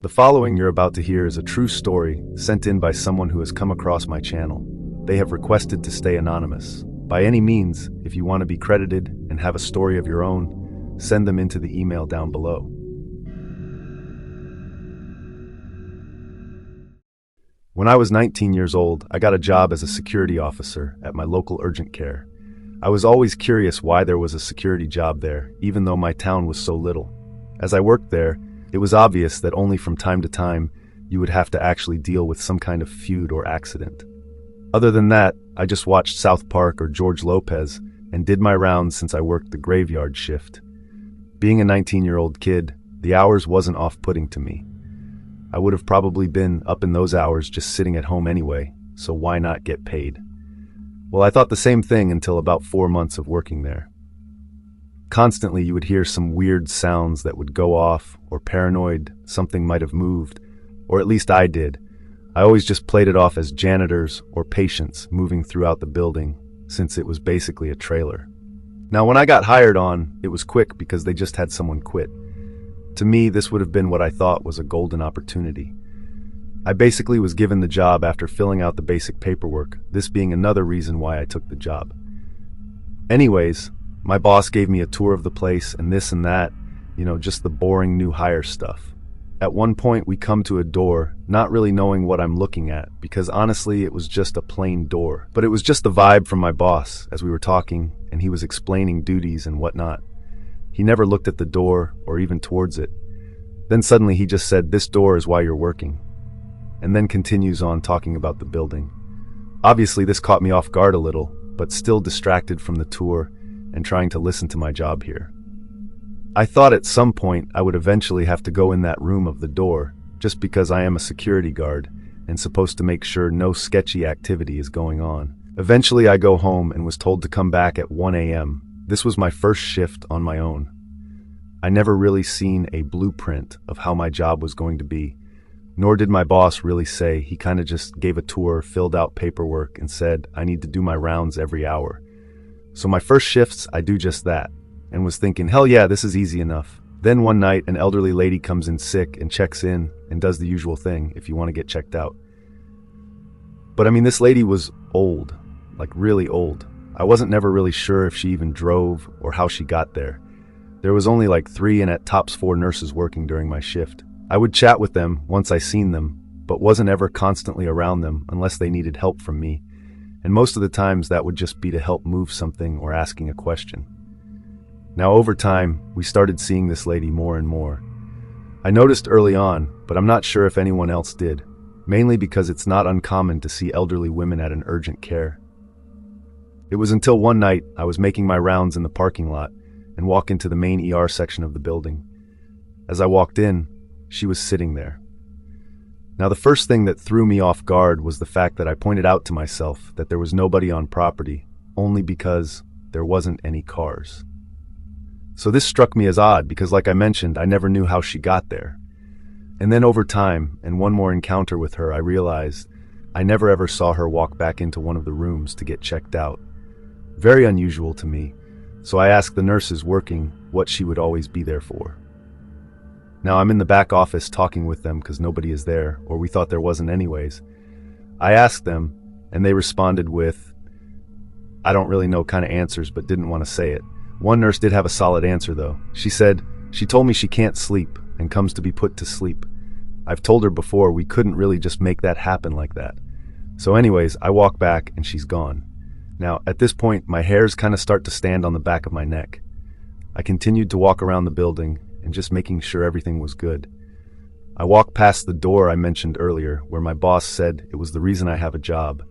The following you're about to hear is a true story sent in by someone who has come across my channel. They have requested to stay anonymous. By any means, if you want to be credited and have a story of your own, send them into the email down below. When I was 19 years old, I got a job as a security officer at my local urgent care. I was always curious why there was a security job there, even though my town was so little. As I worked there, it was obvious that only from time to time you would have to actually deal with some kind of feud or accident. Other than that, I just watched South Park or George Lopez and did my rounds since I worked the graveyard shift. Being a 19-year-old kid, the hours wasn't off-putting to me. I would have probably been up in those hours just sitting at home anyway, so why not get paid? Well, I thought the same thing until about 4 months of working there. Constantly you would hear some weird sounds that would go off, or paranoid something might have moved, or at least I did. I always just played it off as janitors or patients moving throughout the building, since it was basically a trailer. Now when I got hired on, it was quick because they just had someone quit. To me, this would have been what I thought was a golden opportunity. I basically was given the job after filling out the basic paperwork, this being another reason why I took the job. Anyways, my boss gave me a tour of the place and this and that, just the boring new hire stuff. At one point we come to a door, not really knowing what I'm looking at, because honestly it was just a plain door. But it was just the vibe from my boss as we were talking and he was explaining duties and whatnot. He never looked at the door or even towards it. Then suddenly he just said, "This door is why you're working," and then continues on talking about the building. Obviously this caught me off guard a little, but still distracted from the tour and trying to listen to my job here. I thought at some point I would eventually have to go in that room of the door, just because I am a security guard and supposed to make sure no sketchy activity is going on. Eventually I go home and was told to come back at 1 a.m. This was my first shift on my own. I never really seen a blueprint of how my job was going to be, nor did my boss really say. He kind of just gave a tour, filled out paperwork, and said I need to do my rounds every hour. So my first shifts, I do just that, and was thinking, hell yeah, this is easy enough. Then one night, an elderly lady comes in sick and checks in and does the usual thing if you want to get checked out. But this lady was old, like really old. I wasn't never really sure if she even drove or how she got there. There was only like 3 and at tops 4 nurses working during my shift. I would chat with them once I seen them, but wasn't ever constantly around them unless they needed help from me. And most of the times that would just be to help move something or asking a question. Now over time, we started seeing this lady more and more. I noticed early on, but I'm not sure if anyone else did, mainly because it's not uncommon to see elderly women at an urgent care. It was until one night I was making my rounds in the parking lot and walk into the main ER section of the building. As I walked in, she was sitting there. Now the first thing that threw me off guard was the fact that I pointed out to myself that there was nobody on property, only because there wasn't any cars. So this struck me as odd because, like I mentioned, I never knew how she got there. And then over time, and one more encounter with her, I realized I never ever saw her walk back into one of the rooms to get checked out. Very unusual to me, so I asked the nurses working what she would always be there for. Now I'm in the back office talking with them because nobody is there, or we thought there wasn't anyways. I asked them, and they responded with, I don't really know kind of answers, but didn't want to say it. One nurse did have a solid answer though. She said, she told me she can't sleep and comes to be put to sleep. I've told her before we couldn't really just make that happen like that. So anyways, I walk back and she's gone. Now at this point, my hairs kind of start to stand on the back of my neck. I continued to walk around the building and just making sure everything was good. I walked past the door I mentioned earlier, where my boss said it was the reason I have a job.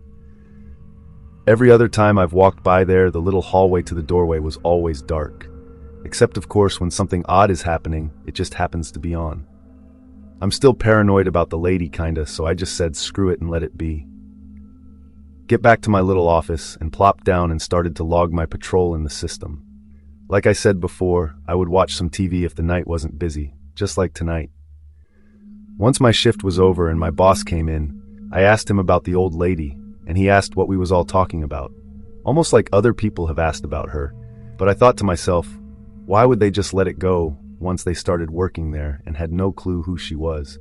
Every other time I've walked by there, the little hallway to the doorway was always dark. Except of course when something odd is happening, it just happens to be on. I'm still paranoid about the lady kinda, so I just said screw it and let it be. Get back to my little office and plopped down and started to log my patrol in the system. Like I said before, I would watch some TV if the night wasn't busy, just like tonight. Once my shift was over and my boss came in, I asked him about the old lady, and he asked what we was all talking about. Almost like other people have asked about her, but I thought to myself, why would they just let it go once they started working there and had no clue who she was?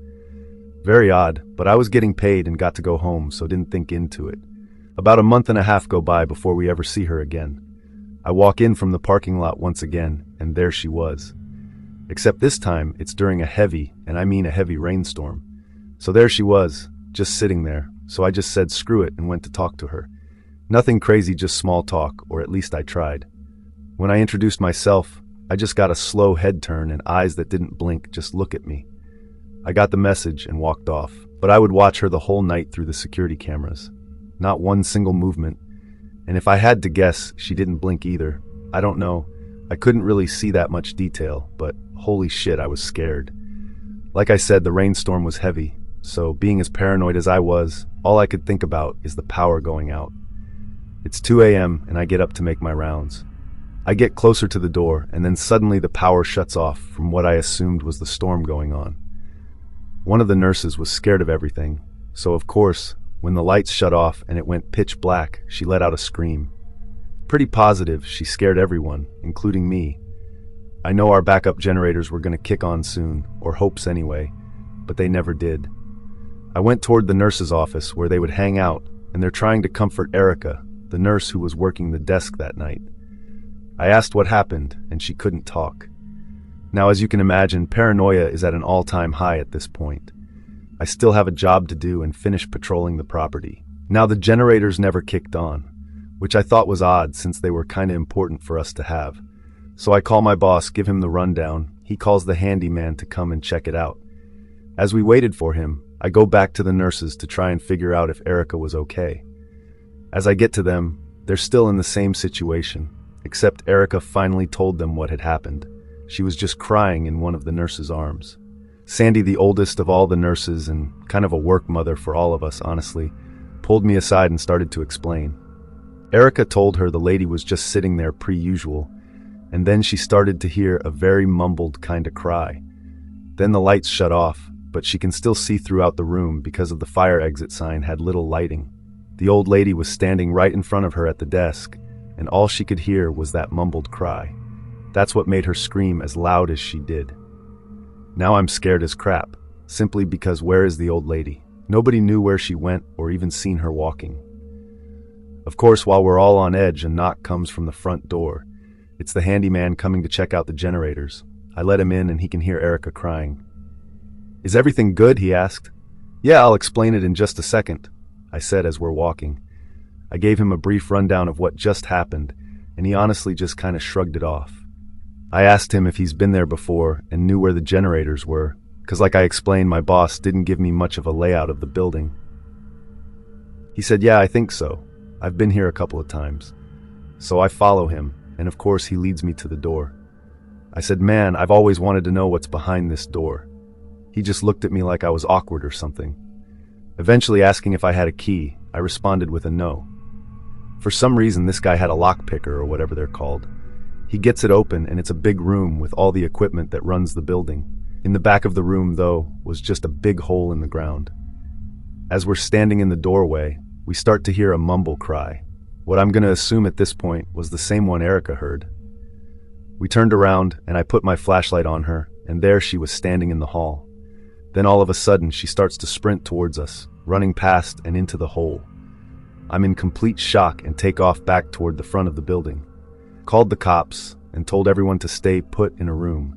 Very odd, but I was getting paid and got to go home, so didn't think into it. About a month and a half go by before we ever see her again. I walk in from the parking lot once again, and there she was. Except this time, it's during a heavy, and I mean a heavy rainstorm. So there she was, just sitting there, so I just said screw it and went to talk to her. Nothing crazy, just small talk, or at least I tried. When I introduced myself, I just got a slow head turn and eyes that didn't blink just look at me. I got the message and walked off, but I would watch her the whole night through the security cameras. Not one single movement. And if I had to guess, she didn't blink either. I don't know. I couldn't really see that much detail, but holy shit, I was scared. Like I said, the rainstorm was heavy, so being as paranoid as I was, all I could think about is the power going out. It's 2 a.m. and I get up to make my rounds. I get closer to the door, and then suddenly the power shuts off from what I assumed was the storm going on. One of the nurses was scared of everything, so of course, when the lights shut off and it went pitch black, she let out a scream. Pretty positive she scared everyone, including me. I know our backup generators were going to kick on soon, or hopes anyway, but they never did. I went toward the nurse's office where they would hang out, and they're trying to comfort Erica, the nurse who was working the desk that night. I asked what happened, and she couldn't talk. Now, as you can imagine, paranoia is at an all-time high at this point. I still have a job to do and finish patrolling the property. Now, the generators never kicked on, which I thought was odd since they were kind of important for us to have. So I call my boss, give him the rundown. He calls the handyman to come and check it out. As we waited for him, I go back to the nurses to try and figure out if Erica was okay. As I get to them, they're still in the same situation, except Erica finally told them what had happened. She was just crying in one of the nurses' arms. Sandy, the oldest of all the nurses and kind of a work mother for all of us, honestly, pulled me aside and started to explain. Erica told her the lady was just sitting there pre-usual, and then she started to hear a very mumbled kind of cry. Then the lights shut off, but she can still see throughout the room because of the fire exit sign had little lighting. The old lady was standing right in front of her at the desk, and all she could hear was that mumbled cry. That's what made her scream as loud as she did. Now I'm scared as crap, simply because where is the old lady? Nobody knew where she went or even seen her walking. Of course, while we're all on edge, a knock comes from the front door. It's the handyman coming to check out the generators. I let him in and he can hear Erica crying. "Is everything good?" he asked. "Yeah, I'll explain it in just a second," I said as we're walking. I gave him a brief rundown of what just happened, and he honestly just kind of shrugged it off. I asked him if he's been there before and knew where the generators were, because like I explained, my boss didn't give me much of a layout of the building. He said, "Yeah, I think so. I've been here a couple of times." So I follow him, and of course he leads me to the door. I said, "Man, I've always wanted to know what's behind this door." He just looked at me like I was awkward or something. Eventually asking if I had a key, I responded with a no. For some reason, this guy had a lockpicker or whatever they're called. He gets it open and it's a big room with all the equipment that runs the building. In the back of the room, though, was just a big hole in the ground. As we're standing in the doorway, we start to hear a mumble cry. What I'm going to assume at this point was the same one Erica heard. We turned around and I put my flashlight on her, and there she was standing in the hall. Then all of a sudden she starts to sprint towards us, running past and into the hole. I'm in complete shock and take off back toward the front of the building. Called the cops and told everyone to stay put in a room.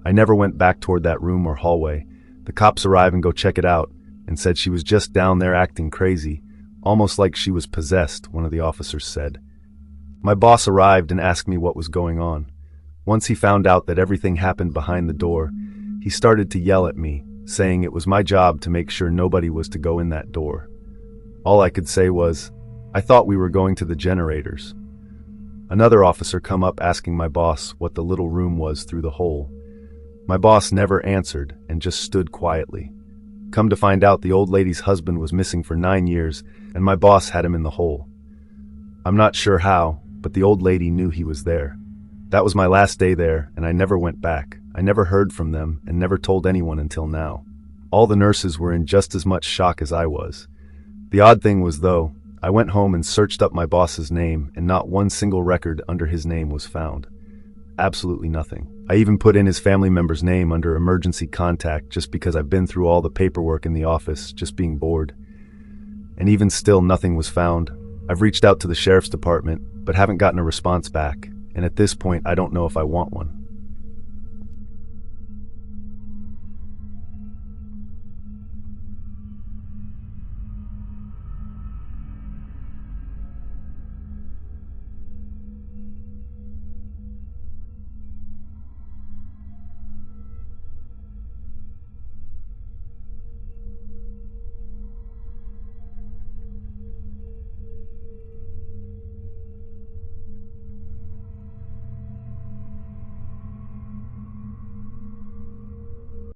I never went back toward that room or hallway. The cops arrive and go check it out and said she was just down there acting crazy, almost like she was possessed, one of the officers said. My boss arrived and asked me what was going on. Once he found out that everything happened behind the door, he started to yell at me, saying it was my job to make sure nobody was to go in that door. All I could say was, "I thought we were going to the generators." Another officer come up asking my boss what the little room was through the hole. My boss never answered and just stood quietly. Come to find out, the old lady's husband was missing for 9 years, and my boss had him in the hole. I'm not sure how, but the old lady knew he was there. That was my last day there, and I never went back. I never heard from them and never told anyone until now. All the nurses were in just as much shock as I was. The odd thing was, though, I went home and searched up my boss's name, and not one single record under his name was found. Absolutely nothing. I even put in his family member's name under emergency contact just because I've been through all the paperwork in the office, just being bored. And even still, nothing was found. I've reached out to the sheriff's department, but haven't gotten a response back. And at this point, I don't know if I want one.